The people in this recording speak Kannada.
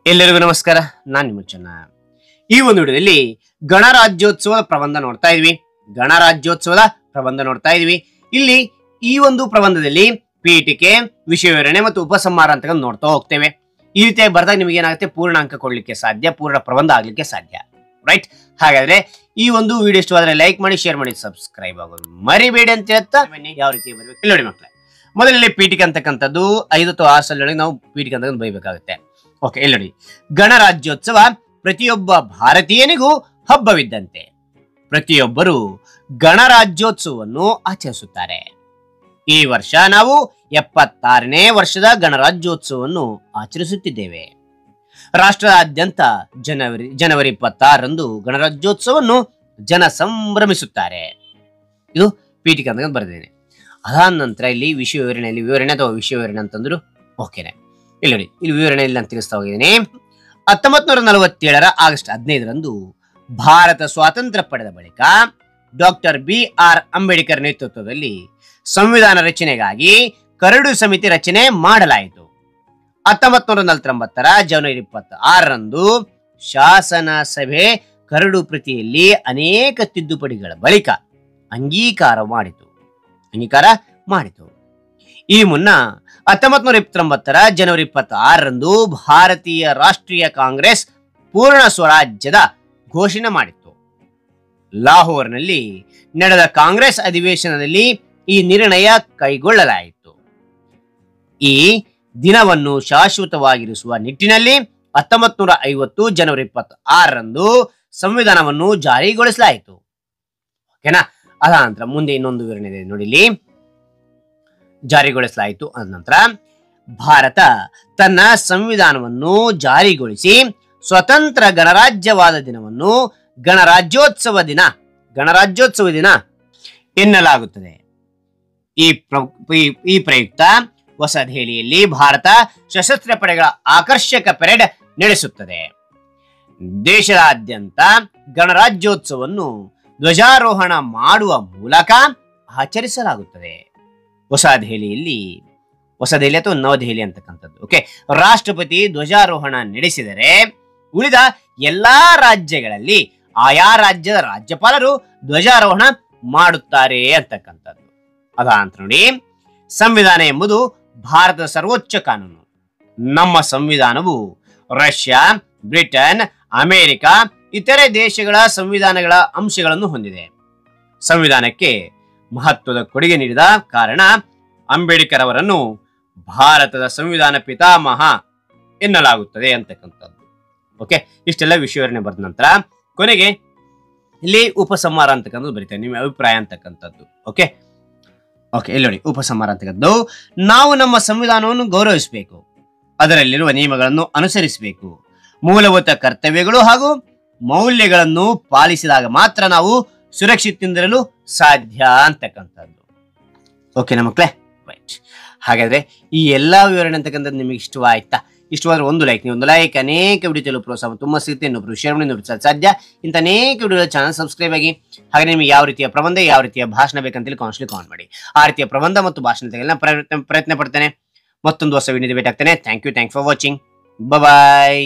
ಎಲ್ಲರಿಗೂ ನಮಸ್ಕಾರ. ನಾನು ನಿಮ್ಮ ಚೆನ್ನ. ಈ ಒಂದು ವಿಡಿಯೋದಲ್ಲಿ ಗಣರಾಜ್ಯೋತ್ಸವದ ಪ್ರಬಂಧ ನೋಡ್ತಾ ಇದ್ವಿ. ಇಲ್ಲಿ ಈ ಒಂದು ಪ್ರಬಂಧದಲ್ಲಿ ಪೀಠಿಕೆ, ವಿಷಯ ವಿವರಣೆ ಮತ್ತು ಉಪಸಂಹಾರ ಅಂತ ನೋಡ್ತಾ ಹೋಗ್ತೇವೆ. ಈ ರೀತಿಯಾಗಿ ಬರ್ದಾಗ ನಿಮಗೆ ಏನಾಗುತ್ತೆ, ಪೂರ್ಣ ಅಂಕ ಕೊಡ್ಲಿಕ್ಕೆ ಸಾಧ್ಯ, ಪೂರ್ಣ ಪ್ರಬಂಧ ಆಗ್ಲಿಕ್ಕೆ ಸಾಧ್ಯ. ರೈಟ್. ಹಾಗಾದ್ರೆ ಈ ಒಂದು ವಿಡಿಯೋ ಇಷ್ಟವಾದ್ರೆ ಲೈಕ್ ಮಾಡಿ, ಶೇರ್ ಮಾಡಿ, ಸಬ್ಸ್ಕ್ರೈಬ್ ಆಗೋದು ಮರಿಬೇಡಿ ಅಂತ ಹೇಳ್ತಾ ಯಾವ ರೀತಿ ಬರಬೇಕು ಇಲ್ಲಿ ನೋಡಿ ಮಕ್ಕಳೇ. ಮೊದಲನೇ ಪೀಠಿಕೆ ಅಂತಕ್ಕಂಥದ್ದು 5 ಅಥವಾ 6 ಸಾಲೊಳಗೆ ನಾವು ಪೀಠಿಕೆ ಅಂತ ಬೈಬೇಕಾಗುತ್ತೆ. ಓಕೆ, ಇಲ್ಲಿ ನೋಡಿ. ಗಣರಾಜ್ಯೋತ್ಸವ ಪ್ರತಿಯೊಬ್ಬ ಭಾರತೀಯನಿಗೂ ಹಬ್ಬವಿದ್ದಂತೆ. ಪ್ರತಿಯೊಬ್ಬರು ಗಣರಾಜ್ಯೋತ್ಸವವನ್ನು ಆಚರಿಸುತ್ತಾರೆ. ಈ ವರ್ಷ ನಾವು 76ನೇ ವರ್ಷದ ಗಣರಾಜ್ಯೋತ್ಸವವನ್ನು ಆಚರಿಸುತ್ತಿದ್ದೇವೆ. ರಾಷ್ಟ್ರದಾದ್ಯಂತ ಜನವರಿ 26ರಂದು ಗಣರಾಜ್ಯೋತ್ಸವವನ್ನು ಜನ ಸಂಭ್ರಮಿಸುತ್ತಾರೆ. ಇದು ಪೀಠಿಕೆ ಅಂತ ಬರೆದಿದ್ದೇನೆ. ಅದಾದ ನಂತರ ಇಲ್ಲಿ ವಿಷಯ ವಿವರಣೆ ಅಥವಾ ವಿಷಯ ವಿವರಣೆ ಅಂತಂದ್ರು ಓಕೆನೆ. ಇಲ್ಲಿ ನೋಡಿ, ಇಲ್ಲಿ ವಿವರಣೆಯಲ್ಲಿ ನಾನು ತಿಳಿಸ್ತಾ ಹೋಗಿದ್ದೀನಿ. 1947ರ ಆಗಸ್ಟ್ 15ರಂದು ಭಾರತ ಸ್ವಾತಂತ್ರ್ಯ ಪಡೆದ ಬಳಿಕ ಡಾಕ್ಟರ್ BR ಅಂಬೇಡ್ಕರ್ ನೇತೃತ್ವದಲ್ಲಿ ಸಂವಿಧಾನ ರಚನೆಗಾಗಿ ಕರಡು ಸಮಿತಿ ರಚನೆ ಮಾಡಲಾಯಿತು. 1949ರ ಜನವರಿ 26ರಂದು ಶಾಸನ ಸಭೆ ಕರಡು ಪ್ರತಿಯಲ್ಲಿ ಅನೇಕ ತಿದ್ದುಪಡಿಗಳ ಬಳಿಕ ಅಂಗೀಕಾರ ಮಾಡಿತು. ಈ ಮುನ್ನ 1929ರ ಜನವರಿ 26ರಂದು ಭಾರತೀಯ ರಾಷ್ಟ್ರೀಯ ಕಾಂಗ್ರೆಸ್ ಪೂರ್ಣ ಸ್ವರಾಜ್ಯದ ಘೋಷಣೆ ಮಾಡಿತ್ತು. ಲಾಹೋರ್ನಲ್ಲಿ ನಡೆದ ಕಾಂಗ್ರೆಸ್ ಅಧಿವೇಶನದಲ್ಲಿ ಈ ನಿರ್ಣಯ ಕೈಗೊಳ್ಳಲಾಯಿತು. ಈ ದಿನವನ್ನು ಶಾಶ್ವತವಾಗಿರಿಸುವ ನಿಟ್ಟಿನಲ್ಲಿ 1950 ಜನವರಿ 26ರಂದು ಸಂವಿಧಾನವನ್ನು ಜಾರಿಗೊಳಿಸಲಾಯಿತು. ಓಕೆನಾ. ಅದ ನಂತರ ಮುಂದೆ ಇನ್ನೊಂದು ವಿವರಣೆ ಇದೆ ನೋಡಿ. ಇಲ್ಲಿ ಜಾರಿಗೊಳಿಸಲಾಯಿತು ಅದ ನಂತರ ಭಾರತ ತನ್ನ ಸಂವಿಧಾನವನ್ನು ಜಾರಿಗೊಳಿಸಿ ಸ್ವತಂತ್ರ ಗಣರಾಜ್ಯವಾದ ದಿನವನ್ನು ಗಣರಾಜ್ಯೋತ್ಸವ ದಿನ ಎನ್ನಲಾಗುತ್ತದೆ. ಈ ಪ್ರಯುಕ್ತ ಹೊಸ ದೆಹಲಿಯಲ್ಲಿ ಭಾರತ ಸಶಸ್ತ್ರ ಪಡೆಗಳ ಆಕರ್ಷಕ ಪೆರೇಡ್ ನಡೆಸುತ್ತದೆ. ದೇಶದಾದ್ಯಂತ ಗಣರಾಜ್ಯೋತ್ಸವವನ್ನು ಧ್ವಜಾರೋಹಣ ಮಾಡುವ ಮೂಲಕ ಆಚರಿಸಲಾಗುತ್ತದೆ. ಹೊಸ ದೆಹಲಿ ಅಥವಾ ನವದೆಹಲಿ ಅಂತಕ್ಕಂಥದ್ದು. ಓಕೆ, ರಾಷ್ಟ್ರಪತಿ ಧ್ವಜಾರೋಹಣ ನಡೆಸಿದರೆ ಉಳಿದ ಎಲ್ಲಾ ರಾಜ್ಯಗಳಲ್ಲಿ ಆಯಾ ರಾಜ್ಯದ ರಾಜ್ಯಪಾಲರು ಧ್ವಜಾರೋಹಣ ಮಾಡುತ್ತಾರೆ ಅಂತಕ್ಕಂಥದ್ದು. ಅದಂತ ನೋಡಿ, ಸಂವಿಧಾನ ಎಂಬುದು ಭಾರತದ ಸರ್ವೋಚ್ಚ ಕಾನೂನು. ನಮ್ಮ ಸಂವಿಧಾನವು ರಷ್ಯಾ, ಬ್ರಿಟನ್, ಅಮೆರಿಕ ಇತರೆ ದೇಶಗಳ ಸಂವಿಧಾನಗಳ ಅಂಶಗಳನ್ನು ಹೊಂದಿದೆ. ಸಂವಿಧಾನಕ್ಕೆ ಮಹತ್ವದ ಕೊಡುಗೆ ನೀಡಿದ ಕಾರಣ ಅಂಬೇಡ್ಕರ್ ಅವರನ್ನು ಭಾರತದ ಸಂವಿಧಾನ ಪಿತಾಮಹ ಎನ್ನಲಾಗುತ್ತದೆ ಅಂತಕ್ಕಂಥದ್ದು. ಓಕೆ, ಇಷ್ಟೆಲ್ಲ ವಿಷಯ ವಿವರಣೆ ಬರೆದ ನಂತರ ಕೊನೆಗೆ ಇಲ್ಲಿ ಉಪಸಂಹಾರ ಅಂತಕ್ಕಂಥದ್ದು ಬರೀತಾರೆ, ನಿಮ್ಮ ಅಭಿಪ್ರಾಯ ಅಂತಕ್ಕಂಥದ್ದು. ಓಕೆ, ಇಲ್ಲಿ ನೋಡಿ, ಉಪಸಂಹಾರ ಅಂತಕ್ಕಂಥದ್ದು, ನಾವು ನಮ್ಮ ಸಂವಿಧಾನವನ್ನು ಗೌರವಿಸಬೇಕು, ಅದರಲ್ಲಿರುವ ನಿಯಮಗಳನ್ನು ಅನುಸರಿಸಬೇಕು, ಮೂಲಭೂತ ಕರ್ತವ್ಯಗಳು ಹಾಗೂ ಮೌಲ್ಯಗಳನ್ನು ಪಾಲಿಸಿದಾಗ ಮಾತ್ರ ನಾವು ಸುರಕ್ಷಿತದಿಂದಿರಲು ಸಾಧ್ಯ ಅಂತಕ್ಕಂಥದ್ದು. ಓಕೆನಾ ಮಕ್ಕಳೇ? ರೈಟ್. ಹಾಗಾದ್ರೆ ಈ ಎಲ್ಲಾ ವಿವರಣೆ ಅಂತಕ್ಕಂಥದ್ದು ನಿಮಗೆ ಇಷ್ಟವಾಯ್ತಾ? ಇಷ್ಟವಾದ್ರೆ ಒಂದು ಲೈಕ್, ಅನೇಕ ವಿಡಿಯೋ ಪ್ರೋತ್ಸಾಹ ತುಂಬಾ ಸಿಗುತ್ತೆ. ಇನ್ನೊಬ್ರು ಶೇರ್ ಮಾಡಿ ಸಾಧ್ಯ. ಇಂಥ ಅನೇಕ ವಿಡಿಯೋ ಚಾನಲ್ ಸಬ್ಸ್ಕ್ರೈಬ್ ಆಗಿ. ಹಾಗೆ ನಿಮಗೆ ಯಾವ ರೀತಿಯ ಪ್ರಬಂಧ, ಯಾವ ರೀತಿಯ ಭಾಷಣ ಬೇಕಂತೇಳಿ ಕಾಮೆಂಟ್ ಮಾಡಿ. ಆ ರೀತಿಯ ಪ್ರಬಂಧ ಮತ್ತು ಭಾಷಣ ತೆಗೆಲ್ಲ ಪ್ರಯತ್ನ ಪಡ್ತೇನೆ. ಮತ್ತೊಂದು ಹೊಸ ವಿಡಿಯೋ ಭೇಟಿ ಆಗ್ತೇನೆ. Thank you for watching. Bye.